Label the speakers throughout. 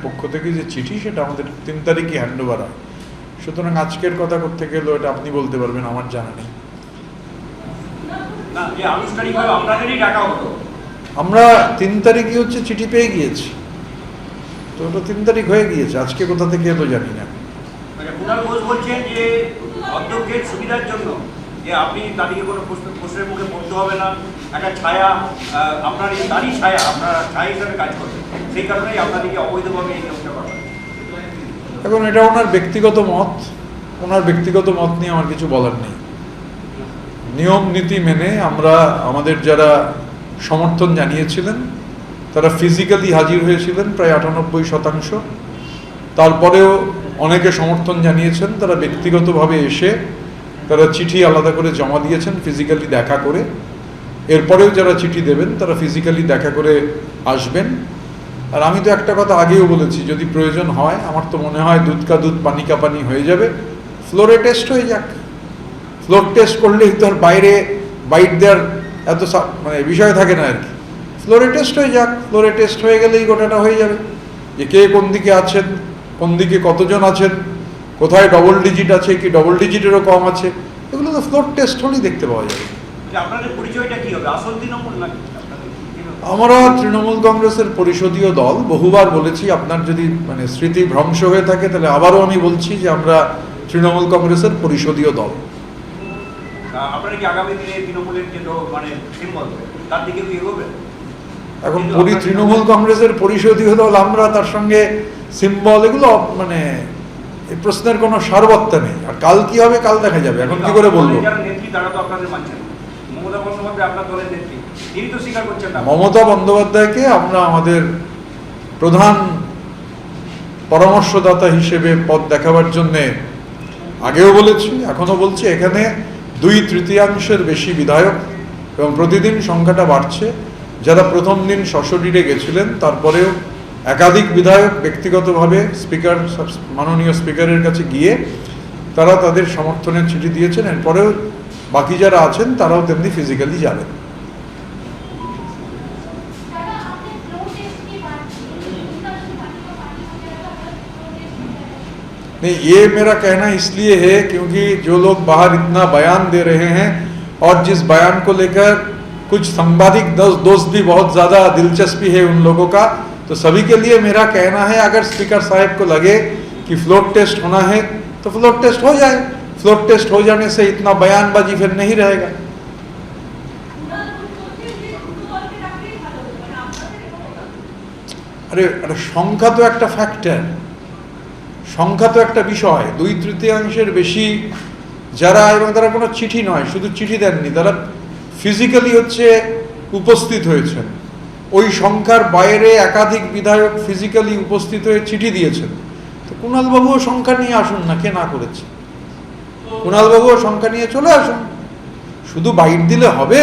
Speaker 1: পক্ষ থেকে যে চিঠি সেটা আমাদের 3 তারিখে হ্যান্ডওভার হয়। সুতরাং আজকের কথা করতে গেলে এটা আপনি বলতে পারবেন, আমার জানা নেই। আমরা 3 তারিখে হচ্ছে চিঠি পেয়ে গিয়েছি, তো ওটা 3 তারিখ হয়ে গিয়েছে। আজকে কোথা থেকে এলো জানি না।
Speaker 2: কুণাল ঘোষ বলছেন যে অধ্যক্ষের সুবিধার জন্য যে আপনি তাদেরকে কোনো প্রশ্নের মুখে পড়তে হবে না, একটা ছায়া আপনার এই তারই ছায়া, আপনারা ছায়া হিসাবে কাজ করবেন, সেই কারণেই আপনাদেরকে অবৈধভাবে এই নিয়মটা করা।
Speaker 1: এখন এটা ওনার ব্যক্তিগত মত, ওনার ব্যক্তিগত মত নিয়ে আমার কিছু বলার নেই। নিয়ম নীতি মেনে আমরা আমাদের যারা সমর্থন জানিয়েছিলেন তারা ফিজিক্যালি হাজির হয়েছিলেন প্রায় 98%। তারপরেও অনেকে সমর্থন জানিয়েছেন, তারা ব্যক্তিগতভাবে এসে তারা চিঠি আলাদা করে জমা দিয়েছেন ফিজিক্যালি দেখা করে। এরপরেও যারা চিঠি দেবেন তারা ফিজিক্যালি দেখা করে আসবেন। আর আমি তো একটা কথা আগেও বলেছি, যদি প্রয়োজন হয়, আমার তো মনে হয় দুধ কা দুধ পানি কা পানি হয়ে যাবে, ফ্লোরে টেস্ট হয়ে যাক। ফ্লোর টেস্ট করলেই তো আর বাইরে বাইট দেওয়ার এত মানে বিষয় থাকে না আর কি। ফ্লোরে টেস্ট হয়ে যাক, ফ্লোরে টেস্ট হয়ে গেলেই গোটাটা হয়ে যাবে যে কে কোন দিকে আছেন, কোন দিকে কতজন আছেন, কোথায় ডবল ডিজিট আছে কি ডবল ডিজিটেরও কম আছে, এগুলো তো ফ্লোর টেস্ট হলেই দেখতে পাওয়া যাবে।
Speaker 2: আপনাদের পরিচয়টা কি হবে, আসল তৃণমূল নাকি?
Speaker 1: আমরা তৃণমূল কংগ্রেসের পরিষদীয় দল। বহুবার বলেছি, আপনার যদি মানে স্মৃতি ভ্রংশ হয়ে থাকে তাহলে আবারও আমি বলছি যে আমরা তৃণমূল কংগ্রেসের পরিষদীয় দল।
Speaker 2: আপনারা কি আগামী দিনে তৃণমূলের যে মানে সিম্বল তার দিকে কি এগোবে?
Speaker 1: এখন তৃণমূল কংগ্রেসের পরিষদীয় দল আমরা, তার সঙ্গে সিম্বল, এগুলো মানে এই প্রশ্নের কোনো সারবত্তা নেই। আর কাল কি হবে কাল দেখা যাবে, এখন কি করে বলবো। মমতা বন্দ্যোপাধ্যায়কে আমরা আমাদের প্রধান পরামর্শদাতা হিসেবে পথ দেখাবার জন্যে আগেও বলেছি, এখনো বলছি। এখানে 2/3 বেশি বিধায়ক এবং প্রতিদিন সংখ্যাটা বাড়ছে। যারা প্রথম দিন সশরীরে গেছিলেন, তারপরেও একাধিক বিধায়ক ব্যক্তিগতভাবে মাননীয় স্পিকারের কাছে গিয়ে তারা তাদের সমর্থনের চিঠি দিয়েছেন। এরপরেও বাকি যারা আছেন তারাও তেমনি ফিজিক্যালি যাবেন। नहीं, ये मेरा कहना इसलिए है क्योंकि जो लोग बाहर इतना बयान दे रहे हैं और जिस बयान को लेकर कुछ संवादिक दोस्त भी बहुत ज़्यादा दिलचस्पी है उन लोगों का, तो सभी के लिए मेरा कहना है, अगर स्पीकर साहब को लगे कि फ्लोर टेस्ट होना है तो फ्लोर टेस्ट हो जाए। फ्लोर टेस्ट हो जाने से इतना बयानबाजी फिर नहीं रहेगा। अरे अरे সংখ্যা তো একটা ফ্যাক্টর, সংখ্যা তো একটা বিষয়। 2/3 বেশি যারা, এবং তারা কোনো চিঠি নয়, শুধু চিঠি দেননি, তারা ফিজিক্যালি হচ্ছে উপস্থিত হয়েছেন। ওই সংখ্যার বাইরে একাধিক বিধায়ক ফিজিক্যালি উপস্থিত হয়ে চিঠি দিয়েছেন। তো কুণালবাবুও সংখ্যা নিয়ে আসুন না, কে না করেছে। কুণালবাবুও সংখ্যা নিয়ে চলে আসুন, শুধু বাইট দিলে হবে,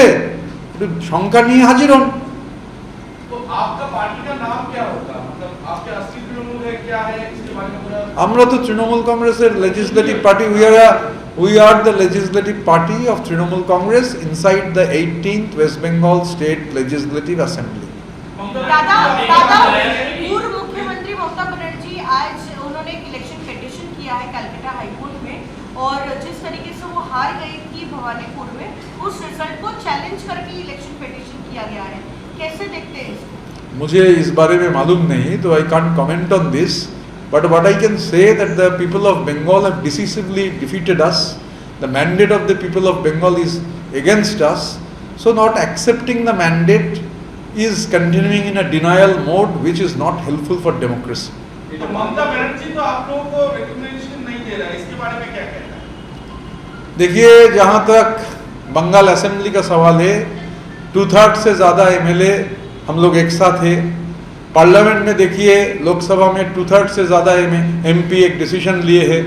Speaker 1: সংখ্যা নিয়ে হাজির হন। আমরা তো তৃণমূল কংগ্রেসের legislative party, we are the legislative party of Trinamool Congress inside the 18th West Bengal State Legislative Assembly.
Speaker 3: दादा पूर्व मुख्यमंत्री ममता बनर्जी आज उन्होंने एक इलेक्शन पिटीशन किया है कलकत्ता हाई कोर्ट में, और जिस तरीके से वो हार गई थी भवानीपुर में, उस रिजल्ट को चैलेंज करके इलेक्शन पिटीशन किया गया है, कैसे देखते हैं इसको?
Speaker 1: मुझे इस बारे में मालूम नहीं, तो I can't comment on this. But what I can say that the people of Bengal have decisively defeated us. The mandate of the people of Bengal is against us. So not accepting the mandate is continuing in a denial mode, which is not helpful for democracy.
Speaker 4: तो ममता बनर्जी तो आप लोगों को recommendation नहीं दे रहा है, इसके बारे में क्या कहना है?
Speaker 1: देखिए, जहाँ तक बंगाल असेंबली का सवाल है, 2/3 से ज़्यादा MLA हम लोग एक साथ है। पार्लियामेंट में देखिए, लोकसभा में 2/3 से ज़्यादा MP एक डिसीजन लिए है।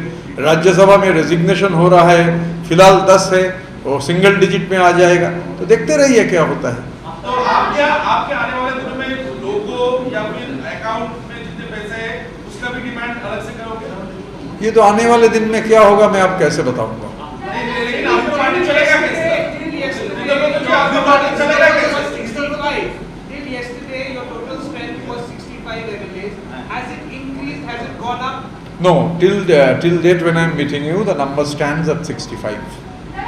Speaker 1: राज्यसभा में रेजिग्नेशन हो रहा है, फिलहाल 10 है, वो सिंगल डिजिट में आ जाएगा। तो देखते रहिए क्या होता है।
Speaker 4: तो आपके आने वाले दिनों में लोगो या फिर अकाउंट में जितने पैसे हैं उसका भी डिमांड अलग से करोगे?
Speaker 1: ये तो आने वाले दिन में क्या होगा मैं आप कैसे बताऊंगा।
Speaker 4: लेकिन आपका पार्टी चलेगा कैसे? आपका पार्टी चलेगा कैसे?
Speaker 5: Till yesterday, your total strength was 65 MLAs. Has it
Speaker 4: gone up?
Speaker 1: No, till date when I am meeting you, the number stands at 65.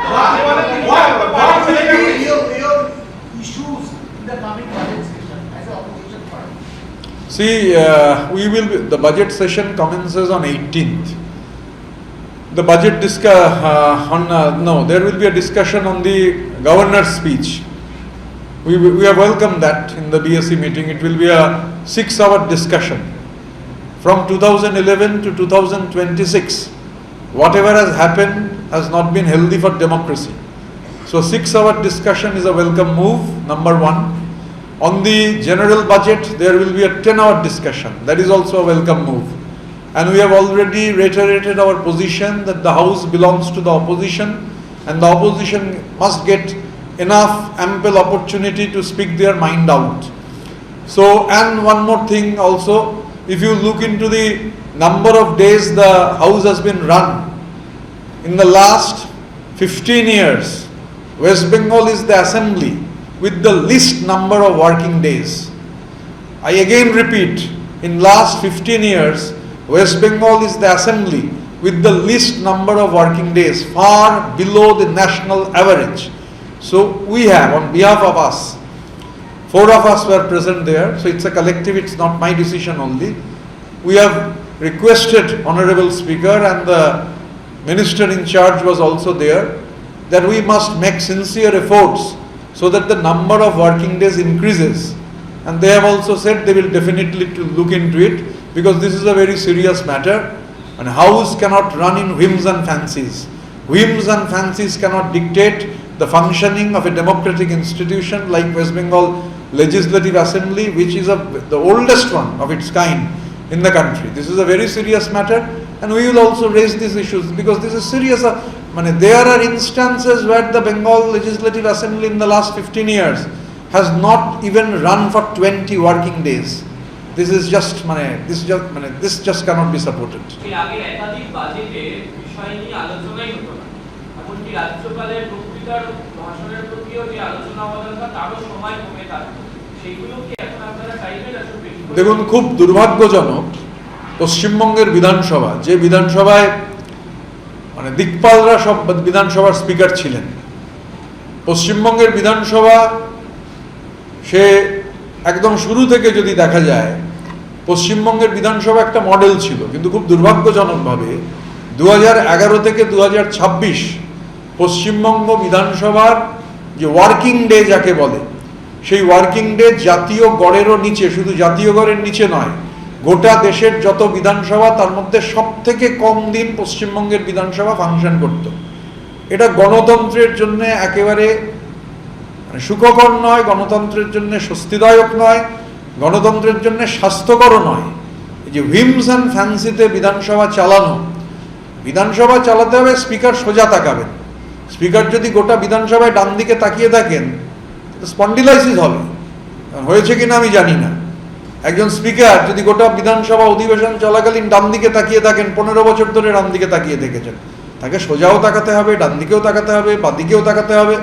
Speaker 5: What will be your issues in the coming budget session as an opposition party?
Speaker 1: See, the budget session commences on 18th. The budget there will be a discussion on the governor's speech. We have welcomed that in the BSc meeting. It will be a 6-hour discussion. From 2011 to 2026, whatever has happened has not been healthy for democracy. So 6-hour discussion is a welcome move, number one. On the general budget, there will be a 10-hour discussion. That is also a welcome move. And we have already reiterated our position that the House belongs to the opposition and the opposition must get enough ample opportunity to speak their mind out. So, and one more thing also, if you look into the number of days the House has been run, in the last 15 years, West Bengal is the assembly with the least number of working days. I again repeat, in last 15 years, West Bengal is the assembly with the least number of working days, far below the national average. So we have, on behalf of us, 4 of us were present there, so it's a collective, it's not my decision only. We have requested Honorable Speaker, and the Minister in charge was also there, that we must make sincere efforts so that the number of working days increases. And they have also said they will definitely to look into it, because this is a very serious matter, and House cannot run in whims and fancies. Whims and fancies cannot dictate the functioning of a democratic institution like West Bengal Legislative Assembly, which is the oldest one of its kind in the country. This is a very serious matter, and we will also raise these issues because this is serious. There are instances where the Bengal Legislative Assembly in the last 15 years has not even run for 20 working days. This just cannot be supported.
Speaker 6: এর আগের একাধিক বাজেটে বিষয় নিয়ে আলোচনাই হতো না। এমনকি রাজ্যপালের বক্তৃতার ভাষণের প্রতিও যে আলোচনা হওয়া দরকার তারও সময় কমে থাকতো। সেইগুলো কি এখন আপনারা চাইবেন আসলে বেশি?
Speaker 1: দেখুন, খুব দুর্ভাগ্যজনক, পশ্চিমবঙ্গের বিধানসভা, যে বিধানসভায় দিকপালরা সব বিধানসভার স্পিকার ছিলেন, পশ্চিমবঙ্গের বিধানসভা সে একদম শুরু থেকে যদি দেখা যায়, পশ্চিমবঙ্গের বিধানসভা একটা মডেল ছিল, কিন্তু খুব দুর্ভাগ্যজনকভাবে 2011 থেকে 2026 পশ্চিমবঙ্গ বিধানসভার যে ওয়ার্কিং ডে যাকে বলে, সেই ওয়ার্কিং ডে জাতীয় গড়েরও নিচে, শুধু জাতীয় গড়ের নিচে নয়, গোটা দেশের যত বিধানসভা তার মধ্যে সব থেকে কম দিন পশ্চিমবঙ্গের বিধানসভা ফাংশন করত। এটা গণতন্ত্রের জন্য একেবারে সুখকর নয়, গণতন্ত্রের জন্য স্বস্তিদায়ক নয়, গণতন্ত্রের জন্য স্বাস্থ্যকর নয়। এই যে হুইমস অ্যান্ড ফ্যান্সিতে বিধানসভা চালানো, বিধানসভা চালাতে হবে স্পিকার সোজা তাকাবেন। স্পিকার যদি গোটা বিধানসভায় ডান দিকে তাকিয়ে থাকেন, স্পন্ডিলাইসিস হবে, হয়েছে কিনা আমি জানি না। একজন স্পিকার যদি গোটা বিধানসভা অধিবেশন চলাকালীন ডান দিকে তাকিয়ে থাকেন, 15 বছর ধরে ডান দিকে তাকিয়ে থেকেছেন, তাকে সোজাও তাকাতে হবে, ডান দিকেও তাকাতে হবে, বাদিকেও তাকাতে হবে।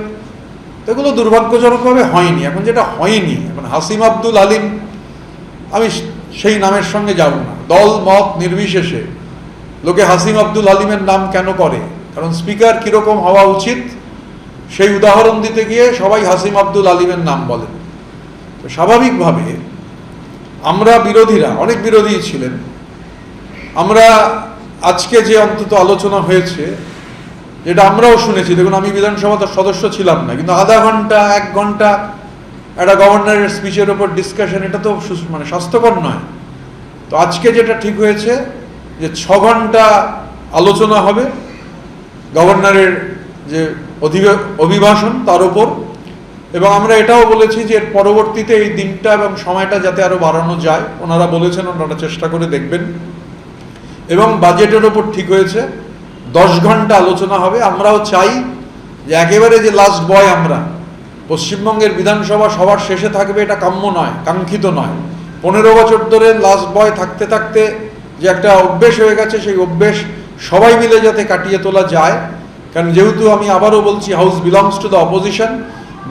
Speaker 1: এগুলো দুর্ভাগ্যজনকভাবে হয়নি। এখন যেটা হয়নি, এখন হাসিম আব্দুল হালিম, আমি সেই নামের সঙ্গে যাব না, দল মত নির্বিশেষে লোকে হাসিম আব্দুল হালিমের নাম কেন করে, কারণ স্পিকার কিরকম হওয়া উচিত সেই উদাহরণ দিতে গিয়ে সবাই হাসিম আব্দুল হালিমের নাম বলেন। তো স্বাভাবিকভাবে আমরা বিরোধীরা, অনেক বিরোধী ছিলেন, আমরা আজকে যে অন্তত আলোচনা হয়েছে, যেটা আমরাও শুনেছি, দেখুন আমি বিধানসভার সদস্য ছিলাম না, কিন্তু আধা ঘন্টা 1 ঘন্টা একটা গভর্নরের স্পিচের ওপর ডিসকাশন, এটা তো স্বাস্থ্যকর নয়। তো আজকে যেটা ঠিক হয়েছে যে 6 ঘন্টা আলোচনা হবে গভর্নরের যে অভিভাষণ তার উপর, এবং আমরা এটাও বলেছি যে এর পরবর্তীতে এই দিনটা এবং সময়টা যাতে আরো বাড়ানো যায়, ওনারা বলেছেন ওনারা চেষ্টা করে দেখবেন। এবং বাজেটের ওপর ঠিক হয়েছে 10 ঘন্টা আলোচনা হবে। আমরাও চাই যে একেবারে যে লাস্ট বয় আমরা, পশ্চিমবঙ্গের বিধানসভা সবার শেষে থাকবে, এটা কাম্য নয়, কাঙ্ক্ষিত নয়। 15 বছর ধরে লাস্ট বয় থাকতে থাকতে যে একটা অভ্যেস হয়ে গেছে, সেই অভ্যেস সবাই মিলে যাতে কাটিয়ে তোলা যায়। কারণ যেহেতু আমি আবারও বলছি, house belongs to the opposition,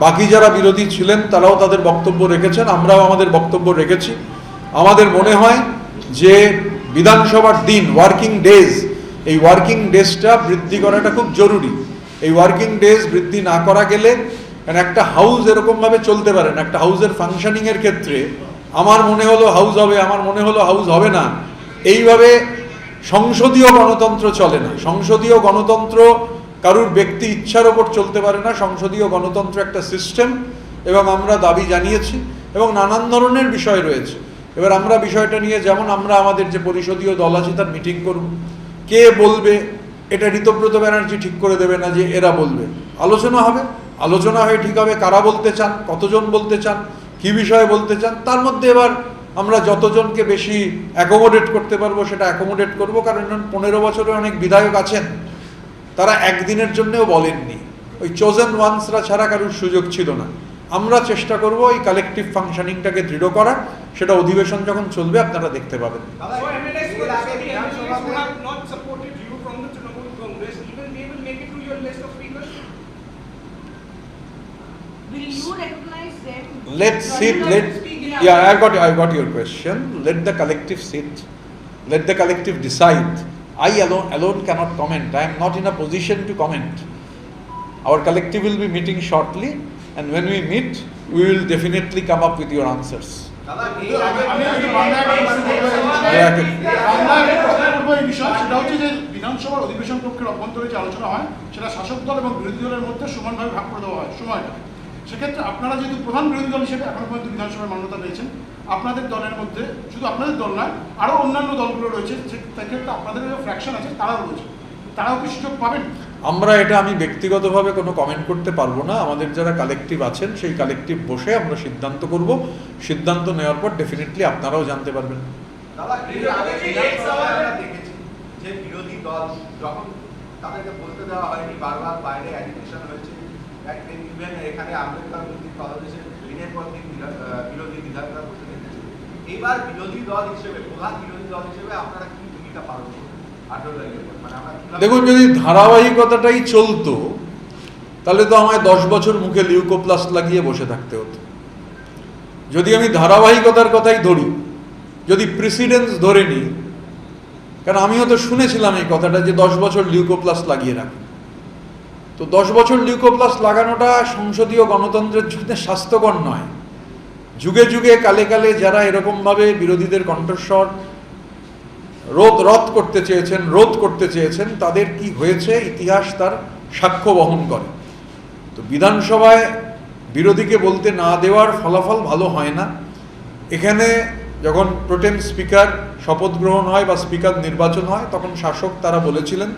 Speaker 1: বাকি যারা বিরোধী ছিলেন তারাও তাদের বক্তব্য রেখেছেন, আমরাও আমাদের বক্তব্য রেখেছি। আমাদের মনে হয় যে বিধানসভার দিন, ওয়ার্কিং ডেজ, এই ওয়ার্কিং ডেজটা বৃদ্ধি করাটা খুব জরুরি। এই ওয়ার্কিং ডেজ বৃদ্ধি না করা গেলে, কারণ একটা হাউস এরকমভাবে চলতে পারে না। একটা হাউসের ফাংশনিংয়ের ক্ষেত্রে আমার মনে হলো হাউস হবে, আমার মনে হলো হাউস হবে না, এইভাবে সংসদীয় গণতন্ত্র চলে না। সংসদীয় গণতন্ত্র কারুর ব্যক্তি ইচ্ছার ওপর চলতে পারে না। সংসদীয় গণতন্ত্র একটা সিস্টেম, এবং আমরা দাবি জানিয়েছি, এবং নানান ধরনের বিষয় রয়েছে। এবার আমরা বিষয়টা নিয়ে, যেমন আমরা আমাদের যে পরিষদীয় দল আছে তার মিটিং করব, কে বলবে এটা ঋতব্রত ব্যানার্জি ঠিক করে দেবে না যে এরা বলবে, আলোচনা হবে, আলোচনা হয়ে ঠিক হবে কারা বলতে চান, কতজন বলতে চান, কি বিষয়ে বলতে চান, তার মধ্যে এবার আমরা যতজনকে বেশি অ্যাকোমোডেট করতে পারবো সেটা অ্যাকোমোডেট করব। কারণ 15 বছরে অনেক বিধায়ক আছেন, তারা একদিনের জন্যও বলেননি, ওই চোজেন ওয়ান্সরা ছাড়া কারুর সুযোগ ছিল না। আমরা চেষ্টা করব এই কালেকটিভ ফাংশনিংটাকে দৃঢ় করার, সেটা অধিবেশন যখন চলবে আপনারা দেখতে পাবেন।
Speaker 7: So MLAs who have not supported you from the Trinamool Congress, even they will make it to your list of speakers?
Speaker 3: Will you recognize them?
Speaker 1: Let's sit, I got your question. Let the collective sit. Let the collective decide. I alone cannot comment. I am not in a position to comment. Our collective will be meeting shortly, and when we meet, we will definitely come up with your answers.
Speaker 5: সেটা হচ্ছে যে বিধানসভার অধিবেশন কক্ষের অভ্যন্তরে যে আলোচনা হয় সেটা শাসক দল এবং বিরোধী দলের মধ্যে সমানভাবে ভাগ করে দেওয়া হয় সময়টা। সেক্ষেত্রে আপনারা যেহেতু প্রধান বিরোধী দল হিসেবে এখনো পর্যন্ত বিধানসভায় মান্যতা পেয়েছেন, আপনাদের দলের মধ্যে শুধু আপনাদের দল নয়, আরও অন্যান্য দলগুলো রয়েছে, সেক্ষেত্রে আপনাদের যে ফ্র্যাকশন আছে তারাও রয়েছে, তারাও কি সুযোগ পাবেন?
Speaker 1: আমি ব্যক্তিগতভাবে কোনো কমেন্ট করতে পারবো না। আমাদের যারা কালেকটিভ আছেন সেই কালেকটিভ বসে আমরা সিদ্ধান্ত করব। সিদ্ধান্ত নেওয়ার পর ডেফিনেটলি আপনারাও জানতে পারবেন।
Speaker 8: দেখেছি যে বিরোধী দল যখন তাদেরকে বলতে দেওয়া হয়নি, বারবার বাইরে অ্যাজিটেশন হয়েছে, ইভেন এখানে আম্বেদকর মূর্তির তলদেশে দিনের পর দিন বিরোধী বিধায়করা বসে রেখেছে। এবার বিরোধী দল হিসেবে, প্রধান বিরোধী দল হিসেবে আপনারা কি ভূমিকা পালন করবেন?
Speaker 1: দেখুন, যদি ধারাবাহিকতাটাই চলতো তাহলে তো আমায় 10 বছর মুখে লিউকোপ্লাস্ট লাগিয়ে বসে থাকতে হতো। যদি আমি ধারাবাহিকতার কথাই ধরি, যদি প্রেসিডেন্স ধরে নিই, কারণ আমিও তো শুনেছিলাম এই কথাটা যে 10 বছর লিউকোপ্লাস্ট লাগিয়ে রাখুন, তো 10 বছর লিউকোপ্লাস্ট লাগানোটা সংসদীয় গণতন্ত্রের জন্য স্বাস্থ্যকর নয়। যুগে যুগে কালে কালে যারা এরকমভাবে বিরোধীদের কণ্ঠস্বর রোধ করতে চেয়েছেন তাদের কি হয়েছে ইতিহাস তার সাক্ষ্য বহন করে। তো বিধানসভায় বিরোধীকে বলতে না দেওয়ার ফলাফল ভালো হয় না। এখানে যখন প্রোটেম স্পিকার শপথ গ্রহণ হয় বা স্পিকার নির্বাচন হয়, তখন শাসক তারা বলেছিলেন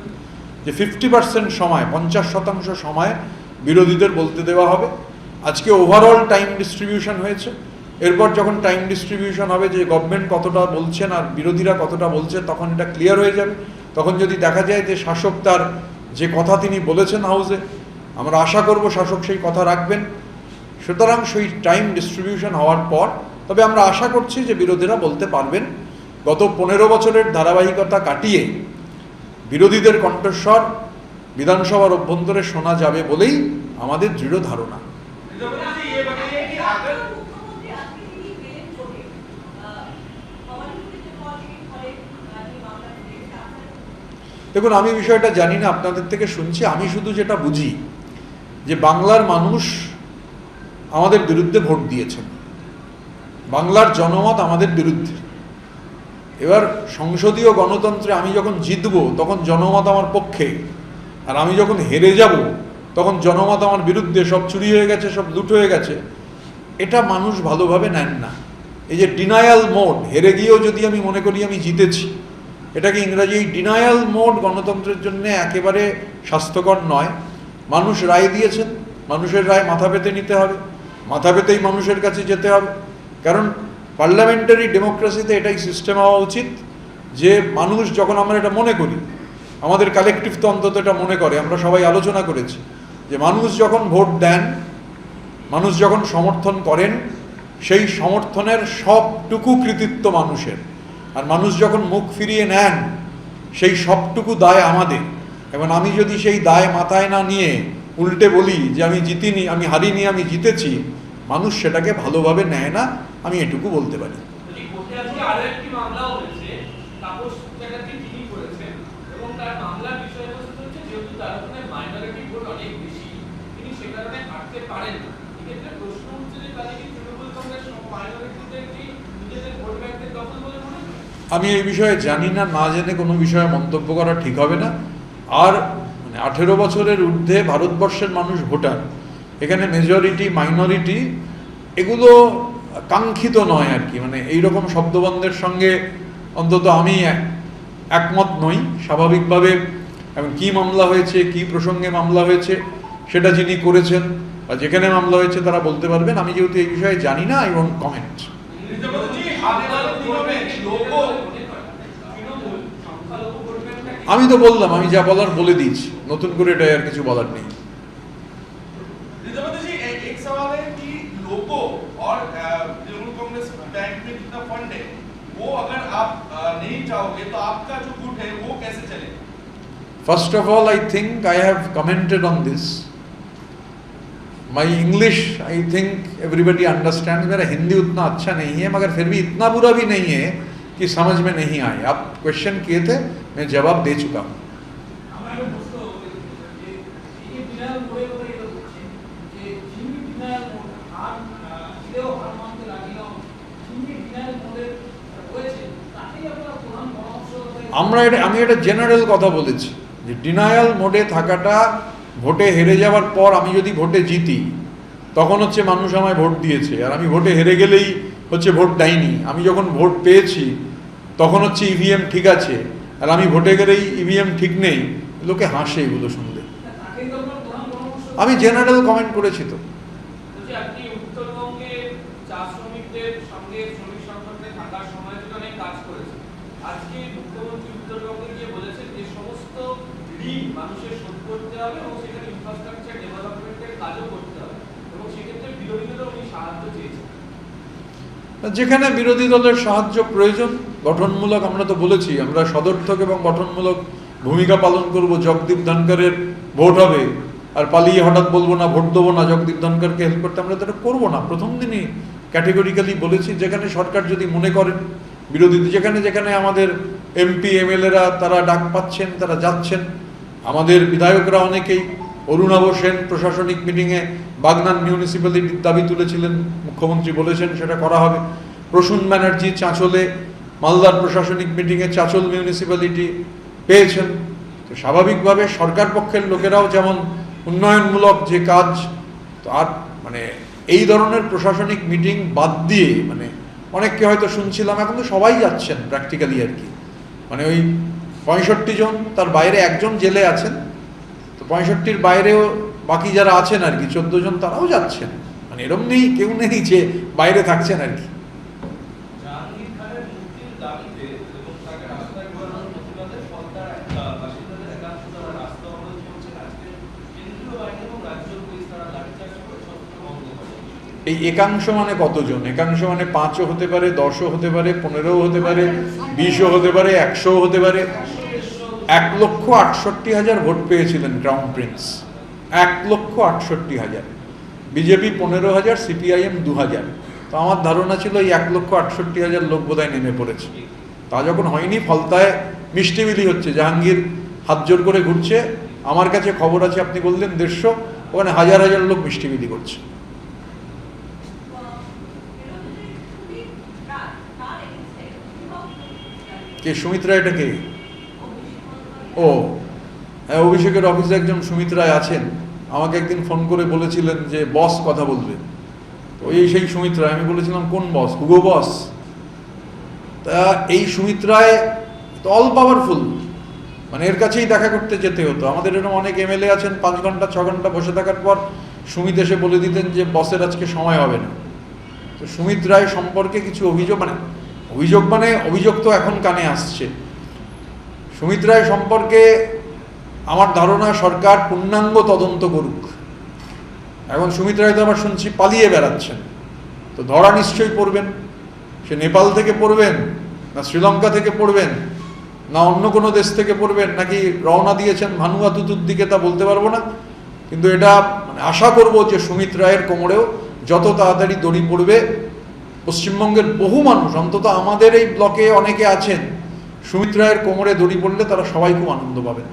Speaker 1: যে 50% সময়, 50% সময় বিরোধীদের বলতে দেওয়া হবে। আজকে ওভারঅল টাইম ডিস্ট্রিবিউশন হয়েছে। এরপর যখন টাইম ডিস্ট্রিবিউশন হবে যে গভর্নমেন্ট কতটা বলছেন আর বিরোধীরা কতটা বলছে, তখন এটা ক্লিয়ার হয়ে যাবে। তখন যদি দেখা যায় যে শাসক তার যে কথা তিনি বলেছেন হাউসে, আমরা আশা করব শাসক সেই কথা রাখবেন। সুতরাং সেই টাইম ডিস্ট্রিবিউশন হওয়ার পর তবে আমরা আশা করছি যে বিরোধীরা বলতে পারবেন। গত 15 বছরের ধারাবাহিকতা কাটিয়ে বিরোধীদের কণ্ঠস্বর বিধানসভার অভ্যন্তরে শোনা যাবে বলেই আমাদের দৃঢ় ধারণা। দেখুন, আমি বিষয়টা জানি না, আপনাদের থেকে শুনছি। আমি শুধু যেটা বুঝি যে বাংলার মানুষ আমাদের বিরুদ্ধে ভোট দিয়েছেন, বাংলার জনমত আমাদের বিরুদ্ধে। এবার সংসদীয় গণতন্ত্রে আমি যখন জিতব তখন জনমত আমার পক্ষে, আর আমি যখন হেরে যাব তখন জনমত আমার বিরুদ্ধে, সব চুরি হয়ে গেছে, সব লুট হয়ে গেছে। এটা মানুষ ভালোভাবে নেন না। এই যে ডিনায়াল মোড, হেরে গিয়েও যদি আমি মনে করি আমি জিতেছি, এটাকে ইংরাজি এই ডিনায়াল মোড গণতন্ত্রের জন্য একেবারে স্বাস্থ্যকর নয়। মানুষ রায় দিয়েছেন, মানুষের রায় মাথা পেতে নিতে হবে, মাথা পেতেই মানুষের কাছে যেতে হবে। কারণ পার্লামেন্টারি ডেমোক্রেসিতে এটাই সিস্টেম হওয়া উচিত যে মানুষ যখন, আমরা এটা মনে করি, আমাদের কালেকটিভ তো অন্তত এটা মনে করে, আমরা সবাই আলোচনা করেছি যে মানুষ যখন ভোট দেন, মানুষ যখন সমর্থন করেন, সেই সমর্থনের সবটুকু কৃতিত্ব মানুষের। আর মানুষ যখন মুখ ফিরিয়ে নেন, সেই সবটুকু দায় আমাদের। এবং আমি যদি সেই দায় মাথায় না নিয়ে উল্টে বলি যে আমি জিতিনি, আমি হারিনি, আমি জিতেছি, মানুষ সেটাকে ভালোভাবে নেয় না, আমি এটুকু বলতে পারি।
Speaker 6: তাপস চ্যাটার্জি তিনি করেছেন এবং তার মামলার বিষয়বস্তু হচ্ছে যেহেতু তার ওখানে মাইনরিটি ভোট অনেক বেশি তিনি সে কারণে হাঁটতে পারেন না। এক্ষেত্রে প্রশ্ন হচ্ছে যে তাহলে কি তৃণমূল কংগ্রেস মাইনরিটিদের কি নিজেদের ভোট ব্যাংকের দখল বলে মনে হয়?
Speaker 1: আমি এই বিষয়ে জানি না, না জেনে কোনো বিষয়ে মন্তব্য করা ঠিক হবে না। আর 18 বছরের ঊর্ধ্বে ভারতবর্ষের মানুষ ভোটার, এখানে মেজরিটি মাইনরিটি এগুলো কাঙ্ক্ষিত নয় আর কি। মানে এইরকম শব্দবন্ধের সঙ্গে অন্তত আমি একমত নই স্বাভাবিকভাবে। এবং কি মামলা হয়েছে, কি প্রসঙ্গে মামলা হয়েছে সেটা যিনি করেছেন বা যেখানে মামলা হয়েছে তারা বলতে পারবেন। আমি যেহেতু এই বিষয়ে জানি না, আই ওয়ন্ট কমেন্ট। আমি তো বললাম, আমি যা বলার বলে দিয়েছি, নতুন করে এটা আর কিছু বলার নেই।
Speaker 4: रिजवानी जी एक सवाल है कि लोगों और तृणमूल कांग्रेस बैंक में कितना फंड है वो अगर आप नहीं चाहोगे तो आपका जो गुट है वो कैसे चलेगा?
Speaker 1: First of all, I think I have commented on this. My English, I think everybody understands. मेरा हिंदी उतना अच्छा नहीं है, मगर फिर भी इतना बुरा भी नहीं है कि समझ में नहीं आए। आप क्वेश्चन किए थे, मैं जवाब दे चुका हूँ। আমি এটা জেনারেল কথা বলেছি যে ডিনায়াল মোডে থাকাটা, ভোটে হেরে যাওয়ার পর আমি যদি ভোটে জিতি তখন হচ্ছে মানুষ আমায় ভোট দিয়েছে, আর আমি ভোটে হেরে গেলেই হচ্ছে ভোট দেয়নি। আমি যখন ভোট পেয়েছি তখন হচ্ছে ইভিএম ঠিক আছে, আর আমি ভোটে গেলেই ইভিএম ঠিক নেই। লোকে হাসে এগুলো শুনলে। আমি জেনারেল কমেন্ট করেছি তো।
Speaker 6: আপনি উত্তরবঙ্গে চা শ্রমিকদের সঙ্গে শ্রমিক সংগঠনে থাকার সময় থেকে অনেক কাজ করেছেন। আজকে মুখ্যমন্ত্রী উত্তরবঙ্গে গিয়ে বলেছেন যে সমস্ত ঋণ মানুষের শোধ করতে হবে এবং সেখানে ইনফ্রাস্ট্রাকচার ডেভেলপমেন্টের কাজও করতে হবে এবং সেক্ষেত্রে বিরোধীদেরও উনি সাহায্য চেয়েছেন।
Speaker 1: যেখানে বিরোধী দলের সাহায্য প্রয়োজন গঠনমূলক, আমরা তো বলেছি আমরা সদর্থক এবং গঠনমূলক ভূমিকা পালন করব। জগদীপ ধনকরের ভোট হবে আর পালিয়ে হঠাৎ বলবো না ভোট দেবো না জগদীপ ধনকরকে হেল্প করতে, আমরা তো এটা করবো না। প্রথম দিনই ক্যাটেগরিক্যালি বলেছি যেখানে সরকার যদি মনে করেন বিরোধী, যেখানে যেখানে আমাদের এমপি এমএলএরা তারা ডাক পাচ্ছেন তারা যাচ্ছেন। আমাদের বিধায়করা অনেকেই, অরুণাভ সেন প্রশাসনিক মিটিংয়ে বাগনান মিউনিসিপ্যালিটির দাবি তুলেছিলেন, মুখ্যমন্ত্রী বলেছেন সেটা করা হবে। প্রসূন ব্যানার্জি চাঁচলে মালদার প্রশাসনিক মিটিংয়ে চাঁচল মিউনিসিপ্যালিটি পেয়েছেন। তো স্বাভাবিকভাবে সরকার পক্ষের লোকেরাও যেমন উন্নয়নমূলক যে কাজ, তো আর মানে এই ধরনের প্রশাসনিক মিটিং বাদ দিয়ে মানে অনেককে হয়তো শুনছিলাম, এখন তো সবাই যাচ্ছেন প্র্যাকটিক্যালি আর কি। মানে ওই 65 জন, তার বাইরে একজন জেলে আছেন, তো 65-র বাইরেও বাকি যারা আছেন আর কি 14 জন তারাও যাচ্ছেন। মানে এরম নেই, কেউ নেই যে বাইরে থাকছেন আর কি।
Speaker 8: জাহাঙ্গীর খানের মুক্তির দাবিতে এবং তাকে রাস্তায় ঘোরানোর প্রতিবাদে সরকার বাসিন্দাদের একাংশ তারা রাস্তা অবরোধ করছেন। আজকে কেন্দ্রীয় বাহিনী এবং রাজ্য পুলিশ তারা লাঠিচার্জ করে ছত্রভঙ্গ করে।
Speaker 1: এই একাংশ মানে কতজন? একাংশ মানে 5ও হতে পারে, 10ও হতে পারে, 15ও হতে পারে, 20ও হতে পারে, 100ও হতে পারে। 1,68,000 ভোট পেয়েছিলেন ক্রাউন প্রিন্স, 1,68,000। BJP 15,000, CPIM 2,000। তো আমার ধারণা ছিল এই 1,68,000 লোক বোধহয় নেমে পড়েছে। তা যখন হয়নি, ফলতায় মিষ্টি বিলি হচ্ছে, জাহাঙ্গীর হাত জোর করে ঘুরছে। আমার কাছে খবর আছে, আপনি বললেন 150, ওখানে হাজার হাজার লোক মিষ্টি বিলি করছে। কে সুমিত রায়? এটা কে? ও হ্যাঁ, অভিষেকের অফিসে একজন সুমিত রায় আছেন, আমাকে একদিন ফোন করে বলেছিলেন যে বস কথা বলবে। তো এই সেই সুমিত রায়। আমি বলেছিলাম কোন বস? হুগো বস। তা এই সুমিত রায় তো অল পাওয়ারফুল, মানে এর কাছেই দেখা করতে যেতে হতো। আমাদের এরকম অনেক এমএলএ আছেন 5 ঘন্টা 6 ঘন্টা বসে থাকার পর সুমিত এসে বলে দিতেন যে বসের আজকে সময় হবে না। তো সুমিত রায় সম্পর্কে কিছু অভিযোগ, মানে অভিযোগ তো এখন কানে আসছে। সুমিত রায় সম্পর্কে আমার ধারণা সরকার পূর্ণাঙ্গ তদন্ত করুক। এখন সুমিত রায় তো আবার শুনছি পালিয়ে বেড়াচ্ছেন, তো ধরা নিশ্চয়ই পড়বেন। সে নেপাল থেকে পড়বেন, না শ্রীলঙ্কা থেকে পড়বেন, না অন্য কোনো দেশ থেকে পড়বেন, নাকি রওনা দিয়েছেন ভানুয়াতুতুর দিকে, তা বলতে পারবো না। কিন্তু এটা মানে আশা করব যে সুমিত রায়ের কোমরেও যত তাড়াতাড়ি দড়ি পড়বে। পশ্চিমবঙ্গের বহু মানুষ, অন্তত আমাদের এই ব্লকে অনেকে আছেন সুমিত রায়ের কোমরে দড়ি পড়লে তারা সবাই খুব আনন্দ পাবেন।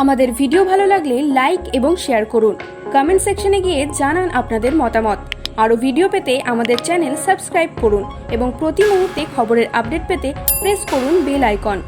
Speaker 9: আমাদের ভিডিও ভালো লাগলে লাইক এবং শেয়ার করুন। কমেন্ট সেকশনে গিয়ে জানান আপনাদের মতামত। আরও ভিডিও পেতে আমাদের চ্যানেল সাবস্ক্রাইব করুন এবং প্রতি মুহূর্তে খবরের আপডেট পেতে প্রেস করুন বেল আইকন।